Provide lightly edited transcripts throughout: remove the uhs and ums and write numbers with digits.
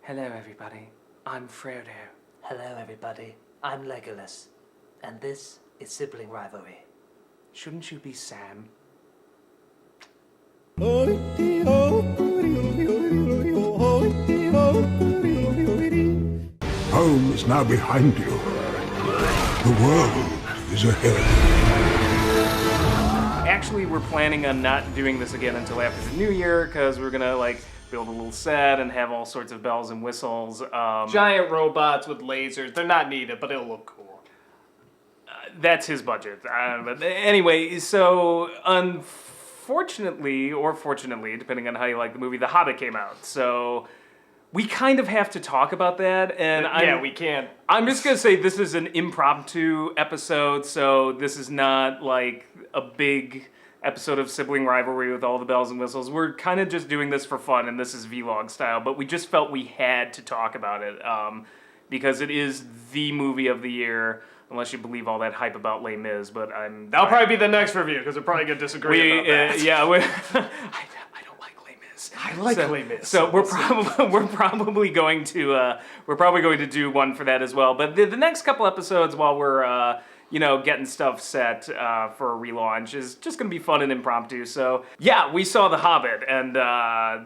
Hello, everybody. I'm Frodo. Hello, everybody. I'm Legolas, and this is Sibling Rivalry. Shouldn't you be Sam? Home is now behind you. The world is ahead. Actually, we're planning on not doing this again until after the new year, because we're gonna, build a little set and have all sorts of bells and whistles. Giant robots with lasers. They're not needed, but it'll look cool. That's his budget. But anyway, so unfortunately, or fortunately, depending on how you like the movie, The Hobbit came out. So we kind of have to talk about that. And we can. I'm just going to say this is an impromptu episode, so this is not like a big episode of Sibling Rivalry with all the bells and whistles. We're kind of just doing this for fun, and this is vlog style, but we just felt we had to talk about it because it is the movie of the year. Unless you believe all that hype about Les Mis, but That'll probably be the next review, because we're probably going to disagree about that. I don't like Les Mis. I like Les Mis. So we're probably going to do one for that as well. But the next couple episodes, while we're getting stuff set for a relaunch, is just going to be fun and impromptu. So yeah, we saw The Hobbit, and I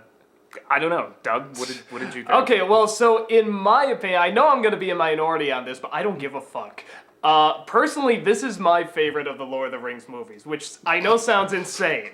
don't know, Doug, what did you think? Okay, well, so in my opinion, I know I'm going to be a minority on this, but I don't give a fuck. Personally, this is my favorite of the Lord of the Rings movies, which I know sounds insane.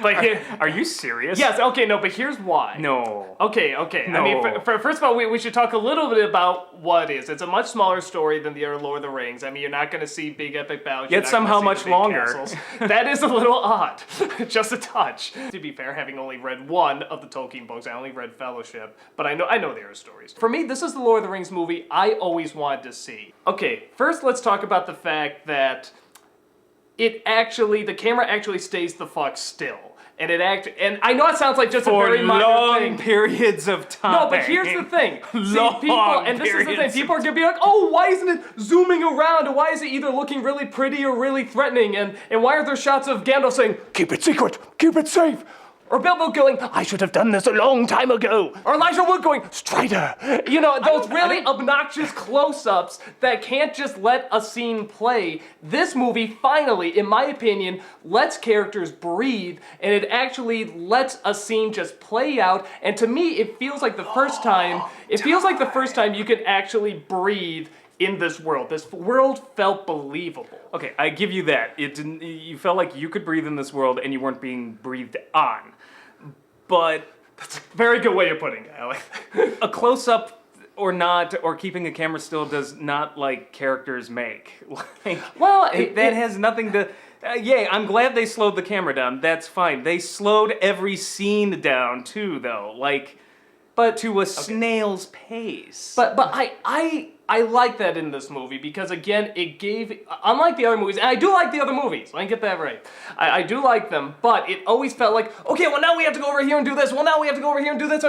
But are you serious? Yes, okay, no, but here's why. No. Okay. No. I mean, first of all, we should talk a little bit about what it is. It's a much smaller story than the other Lord of the Rings. I mean, you're not going to see big epic battles. Yet somehow much longer. Castles. That is a little odd. Just a touch. To be fair, having only read one of the Tolkien books, I only read Fellowship, but I know there are stories. For me, this is the Lord of the Rings movie I always wanted to see. Okay, first let's talk about the fact that the camera actually stays the fuck still. And I know it sounds like just a very minor thing. For long periods of time. No, but here's the thing. This is the thing. People are gonna be like, oh, why isn't it zooming around? And why is it either looking really pretty or really threatening? And why are there shots of Gandalf saying, keep it secret, keep it safe? Or Bilbo going, I should have done this a long time ago. Or Elijah Wood going, Strider. Those really obnoxious close-ups that can't just let a scene play. This movie, finally, in my opinion, lets characters breathe, and it actually lets a scene just play out. And to me, it feels like the first time you can actually breathe in this world. This world felt believable. Okay, I give you that. You felt like you could breathe in this world and you weren't being breathed on. But that's a very good way of putting it, Alec. A close-up or not, or keeping the camera still does not characters make. That has nothing to... I'm glad they slowed the camera down. That's fine. They slowed every scene down too, though. But to a snail's pace. But I like that in this movie because, again, it gave... Unlike the other movies, and I do like the other movies, let me get that right. I do like them, but it always felt like, okay, well, now we have to go over here and do this. Well, now we have to go over here and do this.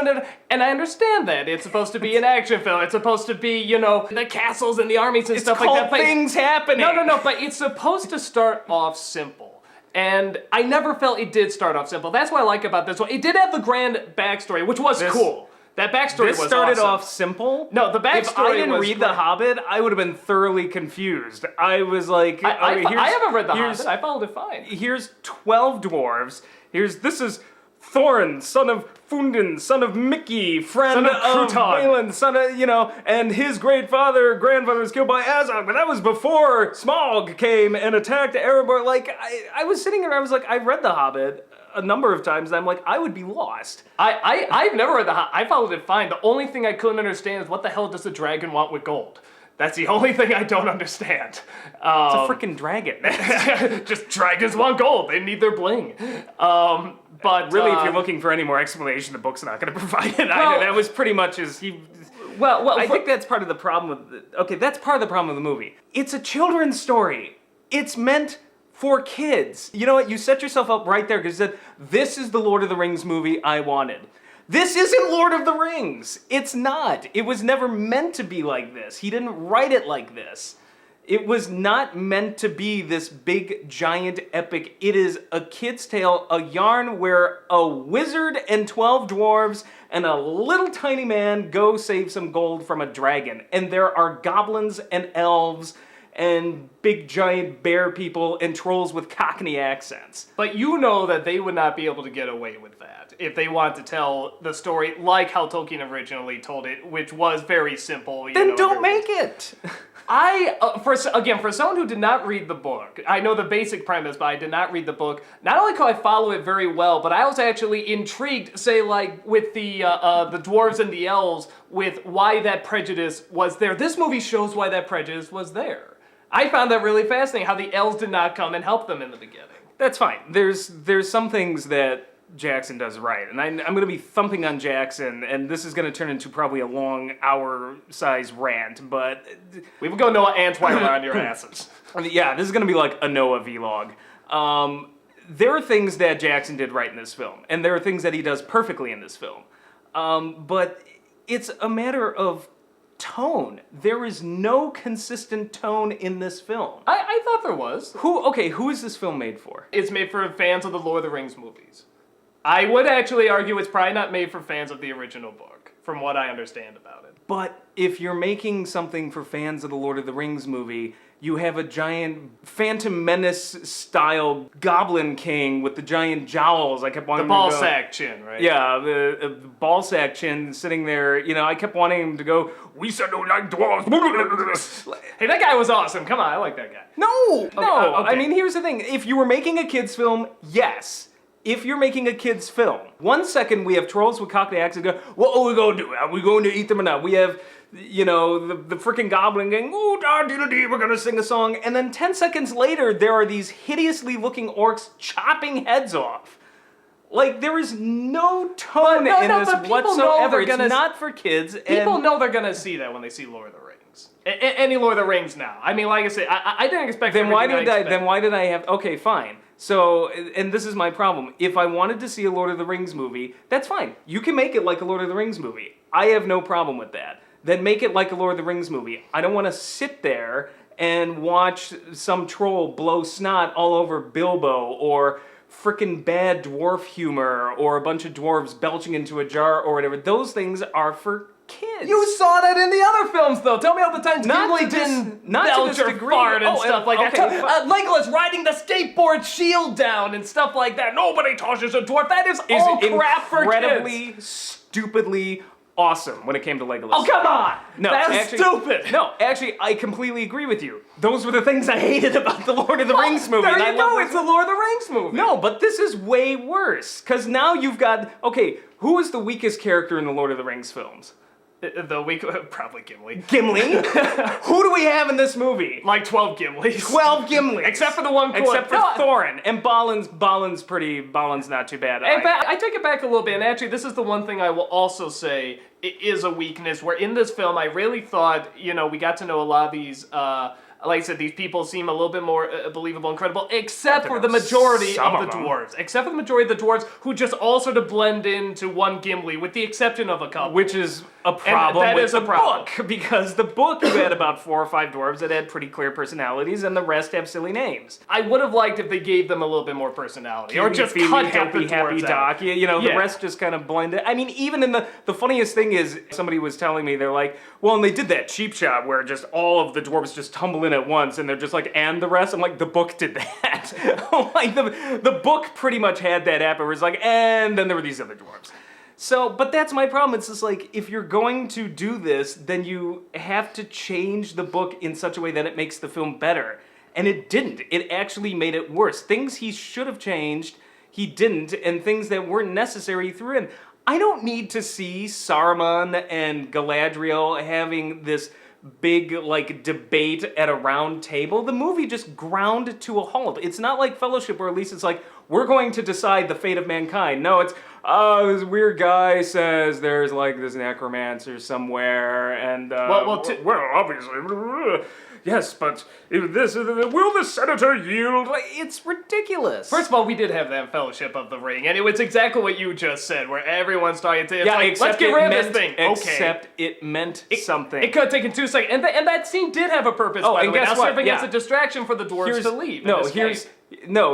And I understand that. It's supposed to be an action film. It's supposed to be, the castles and the armies and stuff like that. It's called Things Happening. No, but it's supposed to start off simple. And I never felt it did start off simple. That's what I like about this one. It did have the grand backstory, which was cool. That backstory was awesome. This started off simple? No, the backstory was... If I didn't read The Hobbit, I would have been thoroughly confused. I was like... I haven't read The Hobbit. I followed it fine. Here's 12 dwarves. This is Thorin, son of Fundin, son of Mickey, friend of Balin, son of, and his grandfather was killed by Azog, but that was before Smaug came and attacked Erebor. I was sitting there, I was like, I've read The Hobbit a number of times, and I'm like, I would be lost. I've never read The Hobbit. I followed it fine. The only thing I couldn't understand is what the hell does the dragon want with gold? That's the only thing I don't understand. It's a freaking dragon. Just dragons want gold. They need their bling. But really, if you're looking for any more explanation, the book's not going to provide it either. That was pretty much I think that's part of the problem with... that's part of the problem with the movie. It's a children's story. It's meant for kids. You know what? You set yourself up right there because you said, this is the Lord of the Rings movie I wanted. This isn't Lord of the Rings. It's not. It was never meant to be like this. He didn't write it like this. It was not meant to be this big, giant, epic. It is a kid's tale, a yarn where a wizard and 12 dwarves and a little tiny man go save some gold from a dragon. And there are goblins and elves and big, giant bear people and trolls with Cockney accents. But you know that they would not be able to get away with that if they want to tell the story like how Tolkien originally told it, which was very simple. Then don't make it! For someone who did not read the book, I know the basic premise, but I did not read the book. Not only could I follow it very well, but I was actually intrigued, say, like, with the dwarves and the elves, with why that prejudice was there. This movie shows why that prejudice was there. I found that really fascinating, how the elves did not come and help them in the beginning. That's fine. There's some things that Jackson does right, and I'm going to be thumping on Jackson, and this is going to turn into probably a long hour-size rant, but... We will go Noah Antweiler on your asses. Yeah, this is going to be like a Noah vlog. There are things that Jackson did right in this film, and there are things that he does perfectly in this film. But it's a matter of tone. There is no consistent tone in this film. I thought there was. Who is this film made for? It's made for fans of the Lord of the Rings movies. I would actually argue it's probably not made for fans of the original book, from what I understand about it. But if you're making something for fans of the Lord of the Rings movie, you have a giant Phantom Menace-style Goblin King with the giant jowls. I kept wanting the ball sack chin, right? Yeah, the ball sack chin sitting there. You know, I kept wanting him to go, "We said no like dwarves." Hey, that guy was awesome. Come on, I like that guy. No. Okay. I mean, here's the thing. If you were making a kid's film, yes. If you're making a kid's film, 1 second we have trolls with Cockney accents go, what are we going to do? Are we going to eat them or not? We have, you know, the freaking goblin going, oh, da-dee-da-dee, we're going to sing a song. And then 10 seconds later, there are these hideously looking orcs chopping heads off. Like, there is no tone in this whatsoever. It's not for kids. People know they're going to see that when they see Lord of the Rings. Any Lord of the Rings now. I mean, like I said, I didn't expect Then why did I have... Okay, fine. So, and this is my problem. If I wanted to see a Lord of the Rings movie, that's fine. You can make it like a Lord of the Rings movie. I have no problem with that. Then make it like a Lord of the Rings movie. I don't want to sit there and watch some troll blow snot all over Bilbo, or frickin' bad dwarf humor, or a bunch of dwarves belching into a jar or whatever. Those things are for kids. You saw that in the other films, though. Tell me all the times Gimli didn't belch or fart and stuff like that. Legolas riding the skateboard shield down and stuff like that. Nobody touches a dwarf. That is all crap for kids. Incredibly, stupidly awesome when it came to Legolas. Oh, come on! No, that's stupid! No, actually, I completely agree with you. Those were the things I hated about the Lord of the Rings movie. There you go, it's the Lord of the Rings movie. No, but this is way worse. Because now you've got... Okay, who is the weakest character in the Lord of the Rings films? Probably Gimli. Gimli? Who do we have in this movie? Like 12 Gimlis. 12 Gimlis. Except for the one Except for Thorin. And Balin's not too bad. In fact, I take it back a little bit, and actually this is the one thing I will also say is a weakness, where in this film I really thought, you know, we got to know a lot of these, like I said, these people seem a little bit more believable and credible, except for the majority of the dwarves. Except for the majority of the dwarves, who just all sort of blend into one Gimli, with the exception of a couple. Which is a problem with the book, because the book you had about 4 or 5 dwarves that had pretty clear personalities, and the rest have silly names. I would have liked if they gave them a little bit more personality, or just cut happy Doc. You know, the rest just kind of blended. I mean, even in the funniest thing is, somebody was telling me, they're like, well, and they did that cheap shot where just all of the dwarves just tumble in at once, and they're just like, and the rest? I'm like, the book did that. Like, the book pretty much had that happen, where it's like, and then there were these other dwarves. So, but that's my problem. It's just like, if you're going to do this, then you have to change the book in such a way that it makes the film better. And it didn't. It actually made it worse. Things he should have changed, he didn't, and things that weren't necessary he threw in. I don't need to see Saruman and Galadriel having this big, like, debate at a round table. The movie just ground to a halt. It's not like Fellowship, where at least it's like, we're going to decide the fate of mankind. No, it's, this weird guy says there's like this necromancer somewhere, and well, obviously, yes, but will the senator yield? Like, it's ridiculous. First of all, we did have that Fellowship of the Ring, and it was exactly what you just said, where everyone's starting to, let's get rid of this thing. Except it meant something. It could have taken 2 seconds, and that scene did have a purpose, by the way. Now serving as a distraction for the dwarves to leave.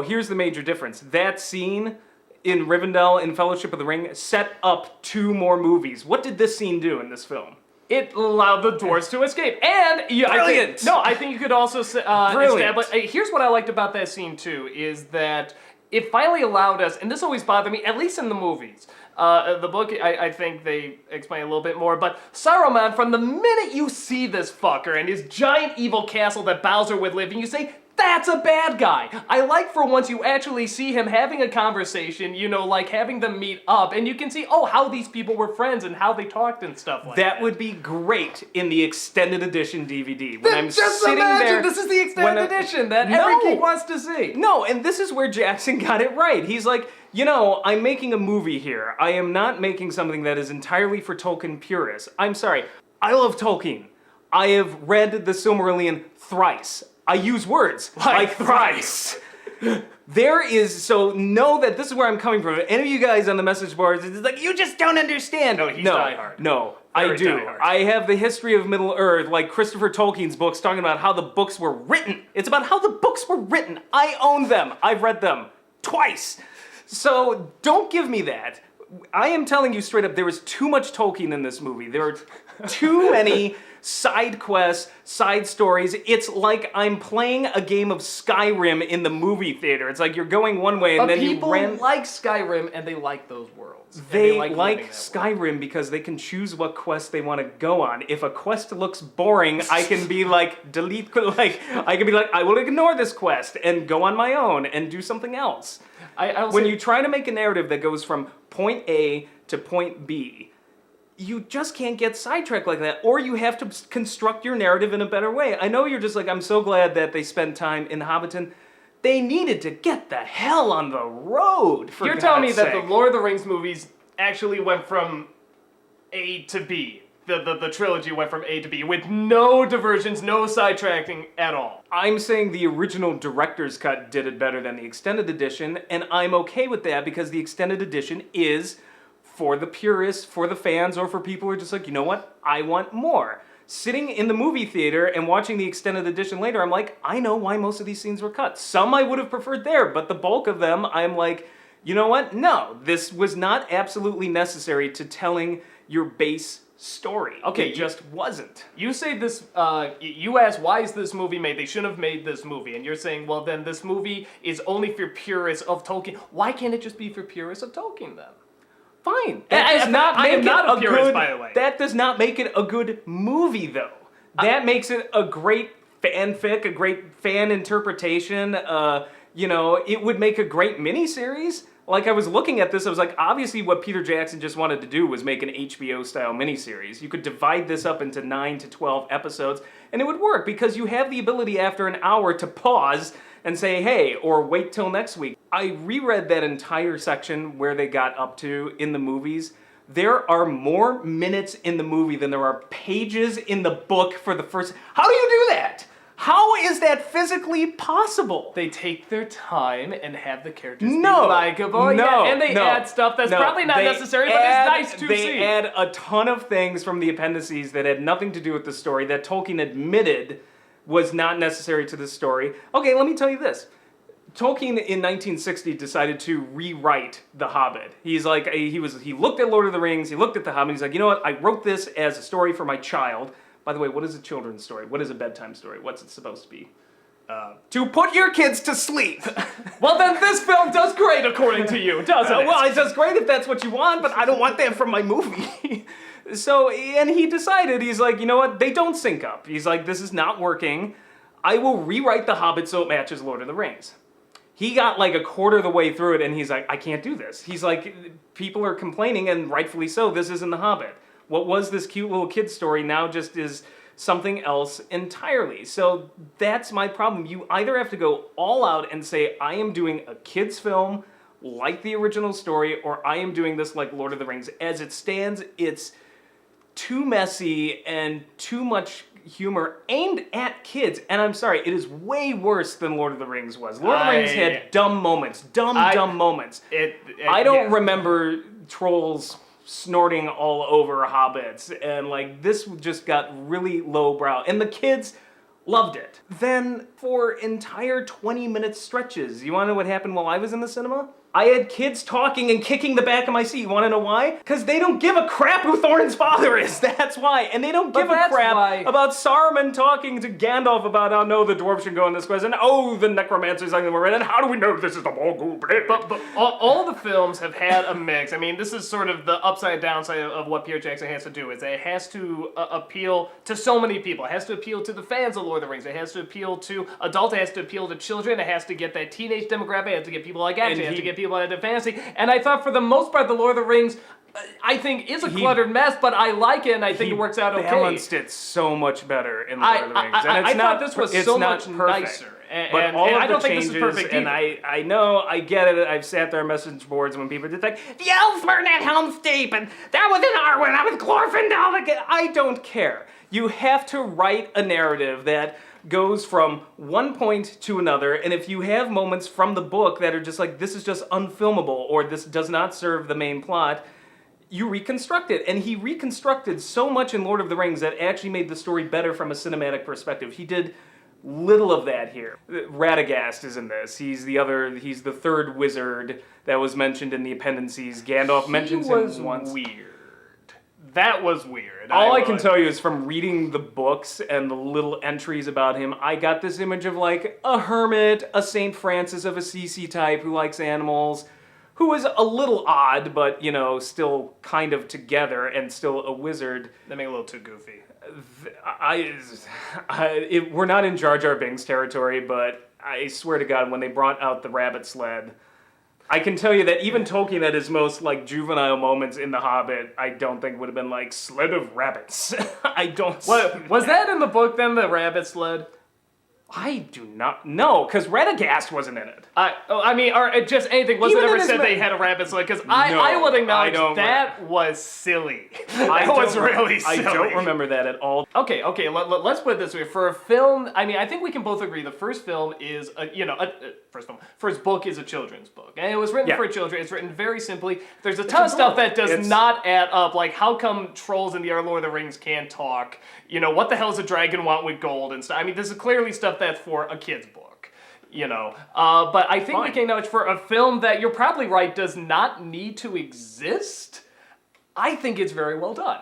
Here's the major difference. That scene in Rivendell in Fellowship of the Ring set up 2 more movies. What did this scene do in this film? It allowed the dwarves to escape. And brilliant. I think you could also establish. Here's what I liked about that scene too, is that it finally allowed us, and this always bothered me, at least in the movies. The book, I think they explain a little bit more, but Saruman, from the minute you see this fucker and his giant evil castle that Bowser would live in, you say, that's a bad guy. I like for once you actually see him having a conversation, like having them meet up, and you can see, how these people were friends and how they talked and stuff like that. That would be great in the extended edition DVD. When I'm just sitting imagine there, this is the extended edition that every geek wants to see. No, and this is where Jackson got it right. He's like, I'm making a movie here. I am not making something that is entirely for Tolkien purists. I'm sorry. I love Tolkien. I have read the Silmarillion thrice. I use words like thrice. So know that this is where I'm coming from. If any of you guys on the message boards, it's like, you just don't understand. No, he's diehard. No, I do. Diehard. I have the history of Middle Earth, like Christopher Tolkien's books, talking about how the books were written. It's about how the books were written. I own them. I've read them twice. So don't give me that. I am telling you straight up, there was too much Tolkien in this movie. There are too many side quests, side stories. It's like I'm playing a game of Skyrim in the movie theater. It's like you're going one way and then people you ran... like Skyrim and they like those worlds. They like Skyrim because they can choose what quest they want to go on. If a quest looks boring, I can be like, delete, I will ignore this quest and go on my own and do something else. When you try to make a narrative that goes from point A to point B, you just can't get sidetracked like that, or you have to construct your narrative in a better way. I know you're just like, I'm so glad that they spent time in Hobbiton. They needed to get the hell on the road, for You're God's telling me sake. that the Lord of the Rings movies actually went from A to B. The trilogy went from A to B with no diversions, no sidetracking at all. I'm saying the original director's cut did it better than the extended edition, and I'm okay with that because the extended edition is for the purists, for the fans, or for people who are just like, you know what, I want more. Sitting in the movie theater and watching the extended edition later, I'm like, I know why most of these scenes were cut. Some I would have preferred there, but the bulk of them, I'm like, you know what, no, this was not absolutely necessary to telling your base story. Okay, it just wasn't. You say this, you ask, why is this movie made? They shouldn't have made this movie. And you're saying, well, then this movie is only for purists of Tolkien. Why can't it just be for purists of Tolkien, then? Fine. I am not a purist, by the way. That does not make it a good movie, though. That makes it a great fanfic, a great fan interpretation. It would make a great miniseries. Like, I was looking at this, I was like, obviously what Peter Jackson just wanted to do was make an HBO-style miniseries. You could divide this up into 9 to 12 episodes, and it would work, because you have the ability after an hour to pause and say, hey, or wait till next week. I reread that entire section where they got up to in the movies. There are more minutes in the movie than there are pages in the book for the first... How do you do that? How is that physically possible? They take their time and have the characters be likable. And they add stuff that's probably not necessary, but it's nice to see. They add a ton of things from the appendices that had nothing to do with the story that Tolkien admitted was not necessary to the story. Okay, let me tell you this. Tolkien in 1960 decided to rewrite The Hobbit. He's like, he looked at Lord of the Rings, he looked at The Hobbit, he's like, you know what, I wrote this as a story for my child. By the way, what is a children's story? What is a bedtime story? What's it supposed to be? To put your kids to sleep. Well, then this film does great, according to you, doesn't it? Well, it does great if that's what you want, but I don't want that from my movie. And he decided, he's like, you know what, they don't sync up. He's like, this is not working. I will rewrite The Hobbit so it matches Lord of the Rings. He got like a quarter of the way through it, and he's like, I can't do this. He's like, people are complaining, and rightfully so, this isn't The Hobbit. What was this cute little kid story now just is something else entirely. So that's my problem. You either have to go all out and say, I am doing a kid's film like the original story, or I am doing this like Lord of the Rings. As it stands, it's too messy and too much humor aimed at kids. And I'm sorry, it is way worse than Lord of the Rings was. Lord of the Rings had dumb moments. Dumb moments. I don't remember trolls snorting all over hobbits, and like this just got really lowbrow. And the kids loved it. Then for entire 20-minute stretches, you want to know what happened while I was in the cinema? I had kids talking and kicking the back of my seat. You want to know why? Because they don't give a crap who Thorin's father is. That's why. And they don't give a crap about Saruman talking to Gandalf about how no, the dwarves should go on this quest, and oh, the necromancer's like we're in, and how do we know this is the Morgul? But all the films have had a mix. I mean, this is sort of the upside downside of what Peter Jackson has to do. Is that it has to appeal to so many people. It has to appeal to the fans of Lord of the Rings. It has to appeal to adults. It has to appeal to children. It has to get that teenage demographic. It has to get people like action. It has to get people into fantasy. And I thought for the most part, the Lord of the Rings, I think, is a cluttered mess, but I like it, and I think it works out okay. He balanced it so much better in Lord of the Rings. I thought this was so much nicer. But all of I don't the think changes, this is perfect and I know, I get it. I've sat there on message boards when people are just like, the elves burned at Helm's Deep, and that was in Arwen, I was Glorfindel. I don't care. You have to write a narrative that goes from one point to another, and if you have moments from the book that are just like, this is just unfilmable, or this does not serve the main plot, you reconstruct it. And he reconstructed so much in Lord of the Rings that actually made the story better from a cinematic perspective. He did little of that here. Radagast is in this. He's the third wizard that was mentioned in the appendices. Gandalf mentions him once. Weird. That was weird. All I can tell you is from reading the books and the little entries about him, I got this image of like a hermit, a St. Francis of Assisi type who likes animals, who is a little odd, but, you know, still kind of together and still a wizard. They make it a little too goofy. We're not in Jar Jar Binks territory, but I swear to God, when they brought out the rabbit sled, I can tell you that even Tolkien at his most like juvenile moments in The Hobbit, I don't think would have been like sled of rabbits. I don't. What was that in the book then? The rabbit sled? I do not know, because Radagast wasn't in it. I mean, or just anything. Was it ever said they had a rabbit sled? Because I would acknowledge that was silly. That was really silly. I don't remember that at all. Okay, let's put it this way. For a film, I mean, I think we can both agree the first film is, first book is a children's book. And it was written for children. It's written very simply. There's a ton of stuff that does not add up. Like, how come trolls in the Lord of the Rings can't talk? You know, what the hell does a dragon want with gold and stuff? I mean, this is clearly stuff that's for a kid's book, you know. But I think we can acknowledge for a film that, you're probably right, does not need to exist, I think it's very well done.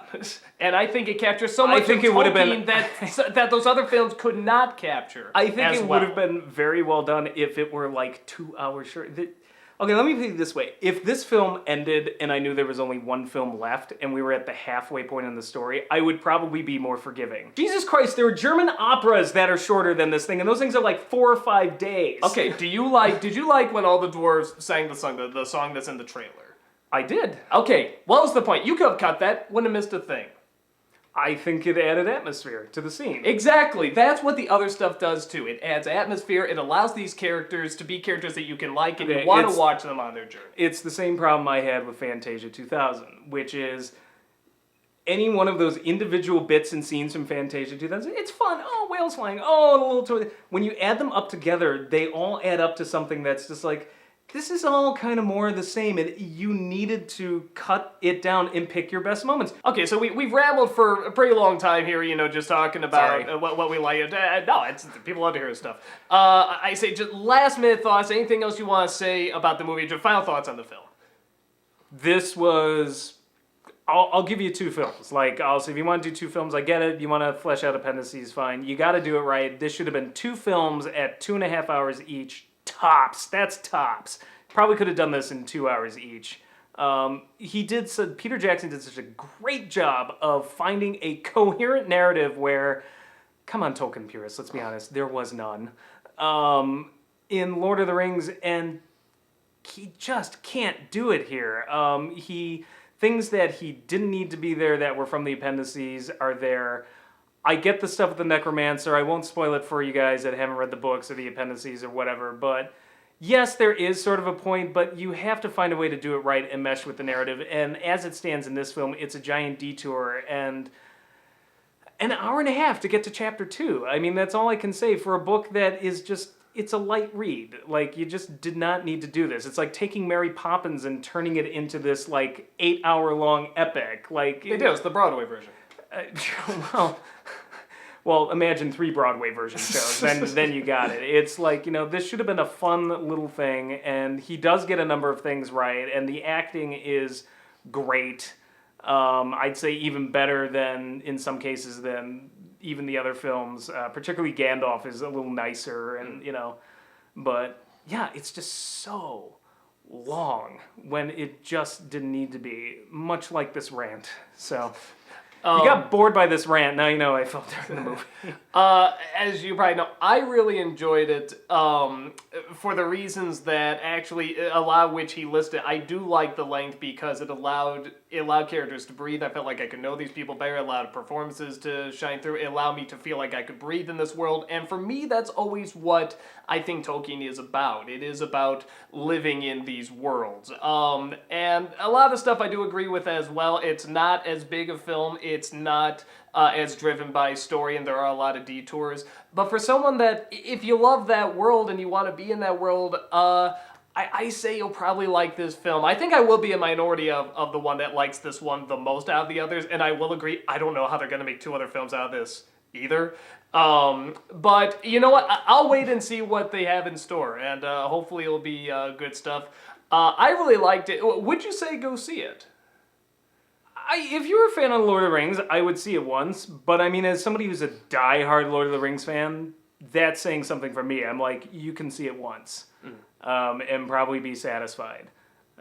And I think it captures so much of Tolkien that those other films could not capture. I think it would have been very well done if it were like 2 hours short. Okay, let me put it this way. If this film ended and I knew there was only one film left and we were at the halfway point in the story, I would probably be more forgiving. Jesus Christ, there are German operas that are shorter than this thing, and those things are like 4 or 5 days. Okay, did you like when all the dwarves sang the song that's in the trailer? I did. Okay, what was the point? You could have cut that, wouldn't have missed a thing. I think it added atmosphere to the scene. Exactly. That's what the other stuff does too. It adds atmosphere. It allows these characters to be characters that you can like and you want to watch them on their journey. It's the same problem I had with Fantasia 2000, which is any one of those individual bits and scenes from Fantasia 2000, it's fun. Oh, whales flying. Oh, the little toy. When you add them up together, they all add up to something that's just like, this is all kind of more of the same, and you needed to cut it down and pick your best moments. Okay, so we've rambled for a pretty long time here, you know, just talking about what we like. No, people love to hear stuff. I say, just last minute thoughts, anything else you want to say about the movie, just final thoughts on the film? This was... I'll give you 2 films. Like, I'll say, if you want to do 2 films, I get it. You want to flesh out appendices, fine. You got to do it right. This should have been 2 films at 2.5 hours each. Tops. That's tops. Probably could have done this in 2 hours each. Peter Jackson did such a great job of finding a coherent narrative where, come on, Tolkien purists, let's be honest, there was none. In Lord of the Rings, and he just can't do it here. Things that he didn't need to be there that were from the appendices are there. I get the stuff with the necromancer. I won't spoil it for you guys that haven't read the books or the appendices or whatever, but yes, there is sort of a point, but you have to find a way to do it right and mesh with the narrative. And as it stands in this film, it's a giant detour and an hour and a half to get to chapter 2. I mean, that's all I can say for a book that is just, it's a light read. Like, you just did not need to do this. It's like taking Mary Poppins and turning it into this, like, 8-hour-long epic. Like, It is, the Broadway version. Well, imagine 3 Broadway version shows, then you got it. It's like, this should have been a fun little thing, and he does get a number of things right, and the acting is great. I'd say even better than, in some cases, than even the other films. Particularly Gandalf is a little nicer, and, but, yeah, it's just so long when it just didn't need to be, much like this rant, so... you got bored by this rant, now you know I felt during the movie. As you probably know, I really enjoyed it for the reasons that actually, a lot of which he listed. I do like the length because it allowed characters to breathe. I felt like I could know these people better. It allowed performances to shine through. It allowed me to feel like I could breathe in this world. And for me, that's always what I think Tolkien is about. It is about living in these worlds. And a lot of stuff I do agree with as well. It's not as big a film. It's not as driven by story, and there are a lot of detours. But for someone that, if you love that world and you want to be in that world, I say you'll probably like this film. I think I will be a minority of the one that likes this one the most out of the others, and I will agree, I don't know how they're going to make 2 other films out of this either. But you know what? I'll wait and see what they have in store, and hopefully it'll be good stuff. I really liked it. Would you say go see it? If you were a fan of Lord of the Rings, I would see it once. But I mean, as somebody who's a diehard Lord of the Rings fan, that's saying something for me. I'm like, you can see it once and probably be satisfied.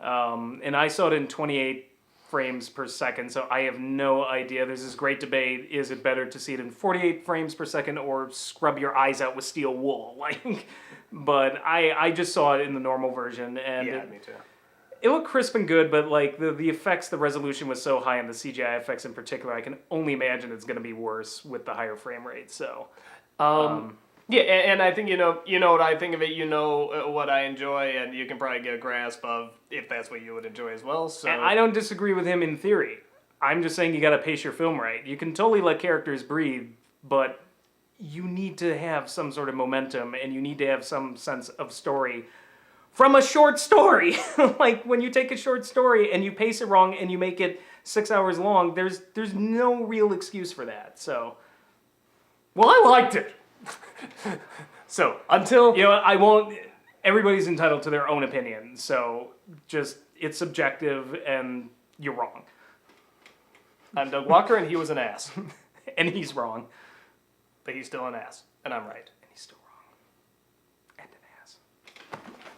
And I saw it in 28 frames per second, so I have no idea. There's this great debate: is it better to see it in 48 frames per second or scrub your eyes out with steel wool? But I just saw it in the normal version, and Yeah, me too. it looked crisp and good, but like the effects, the resolution was so high, and the CGI effects in particular, I can only imagine it's going to be worse with the higher frame rate. So, yeah, and I think you know what I think of it. You know what I enjoy, and you can probably get a grasp of if that's what you would enjoy as well. So and I don't disagree with him in theory. I'm just saying you got to pace your film right. You can totally let characters breathe, but you need to have some sort of momentum, and you need to have some sense of story. From a short story. Like, when you take a short story and you pace it wrong and you make it 6 hours long, there's no real excuse for that, so... Well, I liked it! So, until... I won't... Everybody's entitled to their own opinion, so just, it's subjective and you're wrong. I'm Doug Walker, and he was an ass. And he's wrong. But he's still an ass, and I'm right.